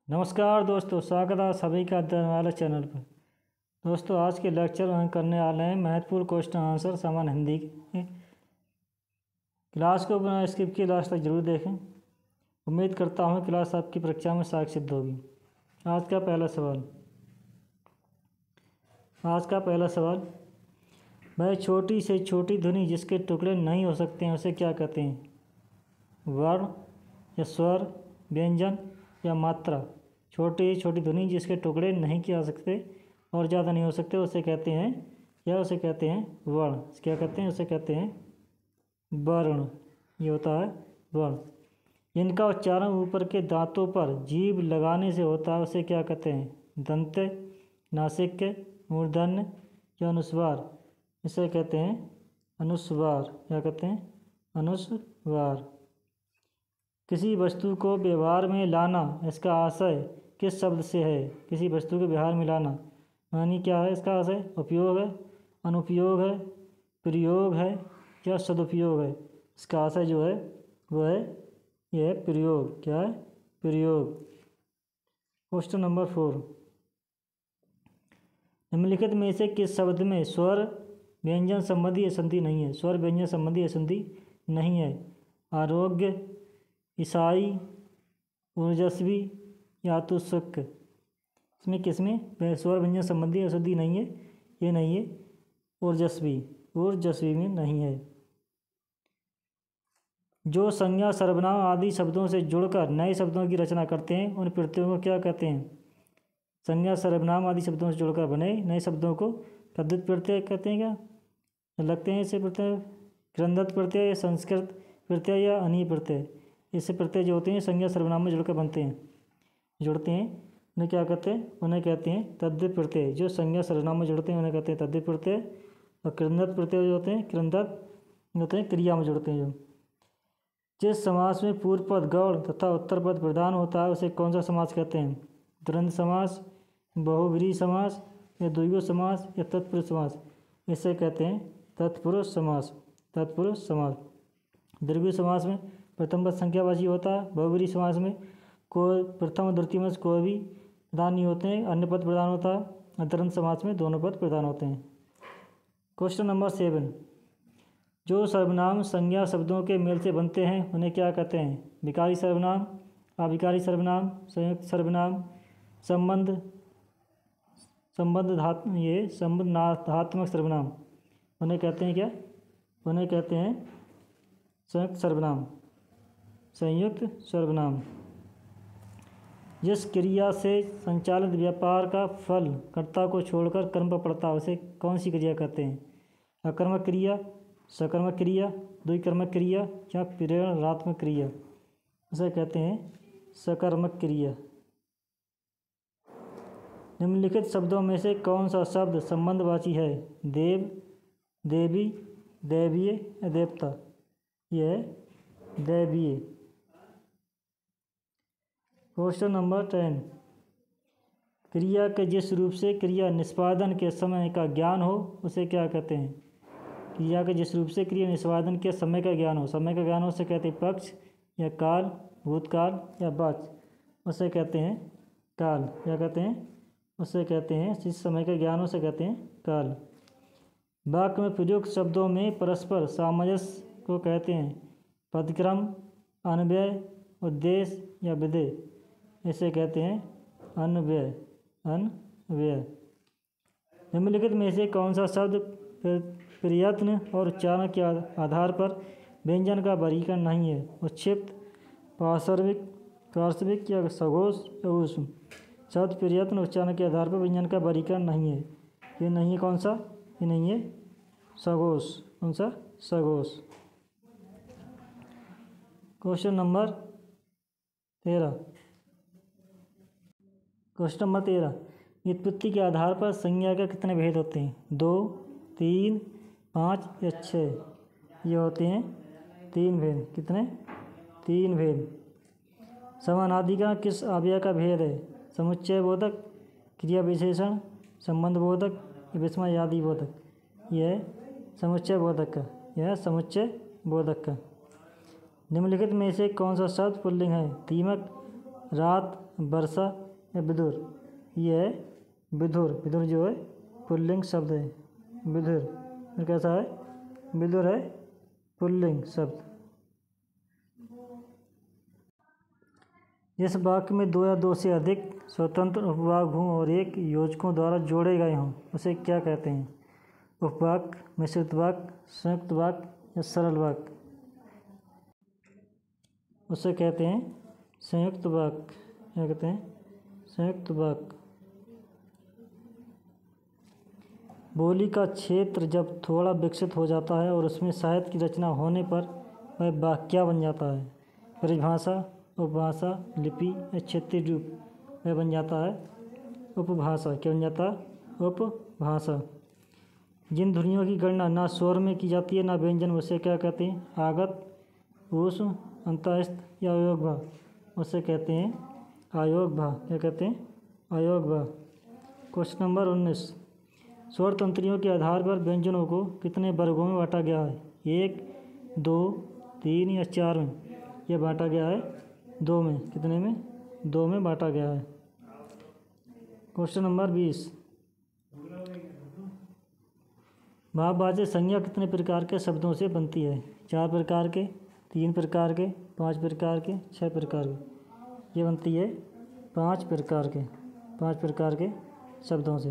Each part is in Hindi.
नमस्कार दोस्तों, स्वागत है सभी का अध्ययन वाले चैनल पर। दोस्तों, आज के लेक्चर हम करने वाले हैं महत्वपूर्ण क्वेश्चन आंसर सामान्य हिंदी के। क्लास को बिना स्किप किए लास्ट तक जरूर देखें। उम्मीद करता हूँ क्लास आपकी परीक्षा में सहायक सिद्ध होगी। आज का पहला सवाल, वह छोटी से छोटी ध्वनि जिसके टुकड़े नहीं हो सकते हैं उसे क्या कहते हैं? वर्ण या स्वर, व्यंजन या मात्रा। छोटी छोटी ध्वनि जिसके टुकड़े नहीं किए जा सकते और ज़्यादा नहीं हो सकते उसे कहते हैं वर्ण। क्या कहते हैं? उसे कहते हैं वर्ण। ये होता है वर्ण। इनका उच्चारण ऊपर के दांतों पर जीभ लगाने से होता है उसे क्या कहते हैं? दंत, नासिक, मूर्धन्य या अनुस्वार। इसे कहते हैं अनुस्वार। क्या कहते हैं? अनुस्वार। किसी वस्तु को व्यवहार में लाना, इसका आशय किस शब्द से है? किसी वस्तु को व्यवहार में लाना यानी क्या है इसका आशय? उपयोग है, अनुपयोग है, प्रयोग है या सदुपयोग है? इसका आशय जो है वो है यह प्रयोग। क्या है? प्रयोग। क्वेश्चन नंबर 4, निम्नलिखित में से किस शब्द में स्वर व्यंजन संबंधी असंधि नहीं है? स्वर व्यंजन संबंधी असंधि नहीं है। आरोग्य, ईसाई, ऊर्जस्वी या तो शुक्र। इसमें किसमें स्वर व्यंजन संबंधी असंधि नहीं है? ये नहीं है ऊर्जस्वी में नहीं है। जो संज्ञा, सर्वनाम आदि शब्दों से जुड़कर नए शब्दों की रचना करते हैं उन प्रत्ययों को क्या कहते हैं? संज्ञा, सर्वनाम आदि शब्दों से जुड़कर बने नए शब्दों को तद्धित प्रत्यय कहते हैं। क्या लगते हैं इसे प्रत्यय? क्रंदत प्रत्यय या संस्कृत प्रत्यय या अनीय प्रत्यय। इससे प्रत्यय जो होते हैं संज्ञा सर्वनाम में जुड़ते हैं उन्हें क्या कहते हैं? उन्हें कहते हैं तद्धित प्रत्यय। जो संज्ञा सर्वनाम में जुड़ते हैं उन्हें कहते हैं तद्धित प्रत्यय। और क्रंदत प्रत्यय जो होते हैं क्रिया में जुड़ते हैं। जिस समास में पूर्व पद गौड़ तथा उत्तर पद प्रधान होता है उसे कौन सा समास कहते हैं? द्वंद्व समास, बहुव्रीहि समास या द्विगु समास या तत्पुरुष समास। इसे कहते हैं तत्पुरुष समास। द्विगु समास में प्रथम पद संख्यावाची होता है। बहुव्रीहि समास में कोई प्रथम और द्वितीय में कोई भी प्रधान नहीं होते हैं, अन्य पद प्रधान होता है। और द्वंद्व समास में दोनों पद प्रधान होते हैं। क्वेश्चन नंबर 7, जो सर्वनाम संज्ञा शब्दों के मेल से बनते हैं उन्हें क्या कहते हैं? विकारी सर्वनाम, अविकारी सर्वनाम, संयुक्त सर्वनाम, संबंधात्मक सर्वनाम। उन्हें कहते हैं क्या? उन्हें कहते हैं संयुक्त सर्वनाम। जिस क्रिया से संचालित व्यापार का फल कर्ता को छोड़कर कर्म पर पड़ता है उसे कौन सी क्रिया कहते हैं? अकर्मक क्रिया, सकर्मक क्रिया, द्विकर्मक क्रिया या प्रेरणात्मक क्रिया। उसे कहते हैं सकर्मक क्रिया। निम्नलिखित शब्दों में से कौन सा शब्द संबंधवाची है? देव, देवी, दैवीय या देवता। यह है दैवीय। क्वेश्चन नंबर 10, क्रिया के जिस रूप से क्रिया निष्पादन के समय का ज्ञान हो उसे क्या कहते हैं? क्रिया के जिस रूप से क्रिया निष्पादन के समय का ज्ञान हो उसे कहते हैं पक्ष या काल, भूतकाल या वाच्य। उसे कहते हैं काल। क्या कहते हैं? उसे कहते हैं जिस समय का ज्ञान हो उसे कहते हैं काल। वाक्य में प्रयुक्त शब्दों में परस्पर सामंजस्य को कहते हैं पदक्रम, अन्वय, उद्देश्य या विधेय। इसे कहते हैं अन्वय। निम्नलिखित में से कौन सा शब्द प्रयत्न और उच्चारण के आधार पर व्यंजन का वर्गीकरण नहीं है? उच्छिप्त, पार्श्विक, कार्श्विक या सघोष या ऊष्म। शब्द प्रयत्न उच्चारण के आधार पर व्यंजन का वर्गीकरण नहीं है। ये नहीं है कौन सा? ये नहीं है सघोष। कौन सा? सघोष। क्वेश्चन नंबर 13, व्युत्पत्ति के आधार पर संज्ञा के कितने भेद होते हैं? 2, 3, 5 या 6। ये होते हैं 3 भेद। कितने? 3 भेद। समानाधिकरण किस अवयव का भेद है? समुच्चय बोधक, क्रिया विशेषण, संबंध बोधक या विस्मयादि बोधक। यह समुच्चय बोधक का। निम्नलिखित में से कौन सा शब्द पुल्लिंग है? दीमक, रात, वर्षा या विदुर। ये है विदुर। विदुर जो है पुल्लिंग शब्द है। विदुर फिर कैसा है? विदुर है पुल्लिंग शब्द। इस वाक्य में दो या दो से अधिक स्वतंत्र उपवाक हों और एक योजकों द्वारा जोड़े गए हों, उसे क्या कहते हैं? उपवाक, मिश्रित वाक्य, संयुक्त वाक्य या सरल वाक्य? उसे कहते हैं संयुक्त वाक्य। क्या कहते हैं? संयुक्त वाक्य। बोली का क्षेत्र जब थोड़ा विकसित हो जाता है और उसमें साहित्य की रचना होने पर वह वाक्य बन जाता है। परिभाषा, उपभाषा, लिपि या क्षेत्रीय रूप वह बन जाता है उपभाषा। क्या बन जाता है? उपभाषा। जिन ध्वनियों की गणना ना स्वर में की जाती है ना व्यंजन, उसे क्या कहते हैं? आगत, ऊष्म, अंतःस्थ या अयोग भा, उसे कहते हैं अयोग भा। क्या कहते हैं? अयोग भा। Question number 19। स्वर तंत्रियों के आधार पर व्यंजनों को कितने वर्गों में बांटा गया है? 1, 2, 3 या 4 में? यह बांटा गया है 2 में। कितने में? 2 में बांटा गया है। Question number 20। भाववाचक संज्ञा कितने प्रकार के शब्दों से बनती है? 4 प्रकार के, 3 प्रकार के, 5 प्रकार के, 6 प्रकार के। ये बनती है 5 प्रकार के शब्दों से।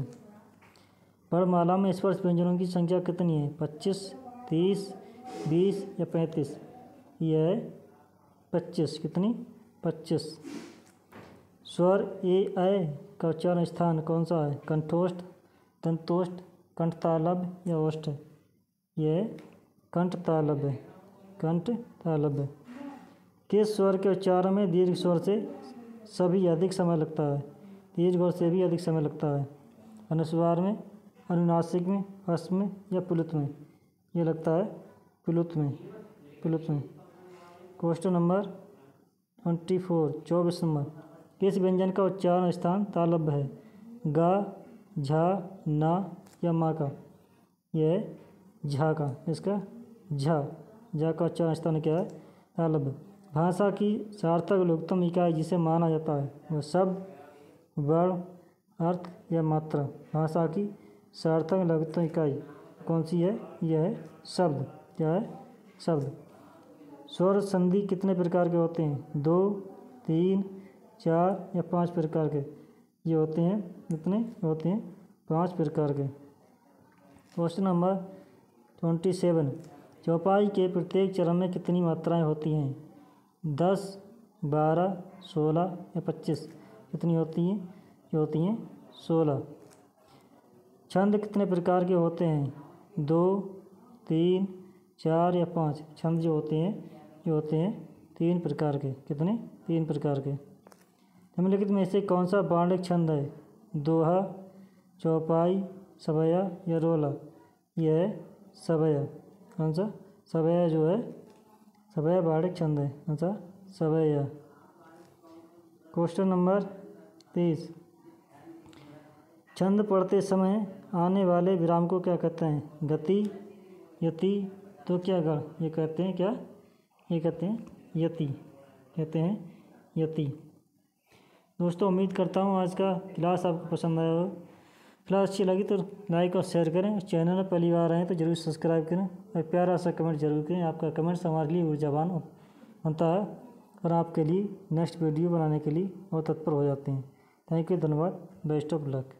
वर्णमाला में स्पर्श व्यंजनों की संख्या कितनी है? 25, 30, 20 या 35? यह है 25। कितनी? 25। स्वर ए ऐ का उच्चारण स्थान कौन सा है? कंठोष्ठ, दंतोष्ठ, कंठतालव्य या ओष्ठ? यह कंठतालव्य। कंठतालव्य। किस स्वर के उच्चारण में दीर्घ स्वर से सभी अधिक समय लगता है? दीर्घ स्वर से भी अधिक समय लगता है। अनुस्वार में, अनुनासिक में, ह्रस्व में या प्लुत में? ये लगता है प्लुत में। Question number 24 number. किस व्यंजन का उच्चारण स्थान तालव्य है? गा, झा, ना या मा का? यह है झा का। इसका झा का उच्चारण स्थान क्या है? तालव्य। भाषा की सार्थक लघुत्तम इकाई जिसे माना जाता है वह शब्द, वर्ण, अर्थ या मात्रा? भाषा की सार्थक लघुत्तम इकाई कौन सी है? यह है शब्द। क्या है? शब्द। स्वर संधि कितने प्रकार के होते हैं? 2, 3, 4 या 5 प्रकार के? ये होते हैं कितने? होते हैं 5 प्रकार के। Question number 27। चौपाई के प्रत्येक चरण में कितनी मात्राएं होती हैं? 10, 12, 16 या 25? कितनी होती हैं? ये होती हैं 16। छंद कितने प्रकार के होते हैं? 2, 3, 4 या 5? छंद जो होते हैं ये होते हैं 3 प्रकार के। कितने? 3 प्रकार के। निम्नलिखित में से कौन सा बाणिक छंद है? दोहा, चौपाई, सवैया या रोला? यह है सवैया। कौन सा? सवैया जो है, सवैया बाणिक छंद है। कौन सा? सवैया। Question number 30। छंद पढ़ते समय आने वाले विराम को क्या कहते हैं? गति, यति, तो क्या गढ़? ये कहते हैं क्या? ये कहते हैं यति। कहते हैं यति। दोस्तों उम्मीद करता हूँ आज का क्लास आपको पसंद आया हो। क्लास अच्छी लगी तो लाइक और शेयर करें। चैनल में पहली बार आए तो जरूर सब्सक्राइब करें और प्यारा सा कमेंट जरूर करें। आपका कमेंट्स हमारे लिए ऊर्जावान बनता है और आपके लिए नेक्स्ट वीडियो बनाने के लिए और तत्पर हो जाते हैं। थैंक यू, धन्यवाद, बेस्ट ऑफ लक।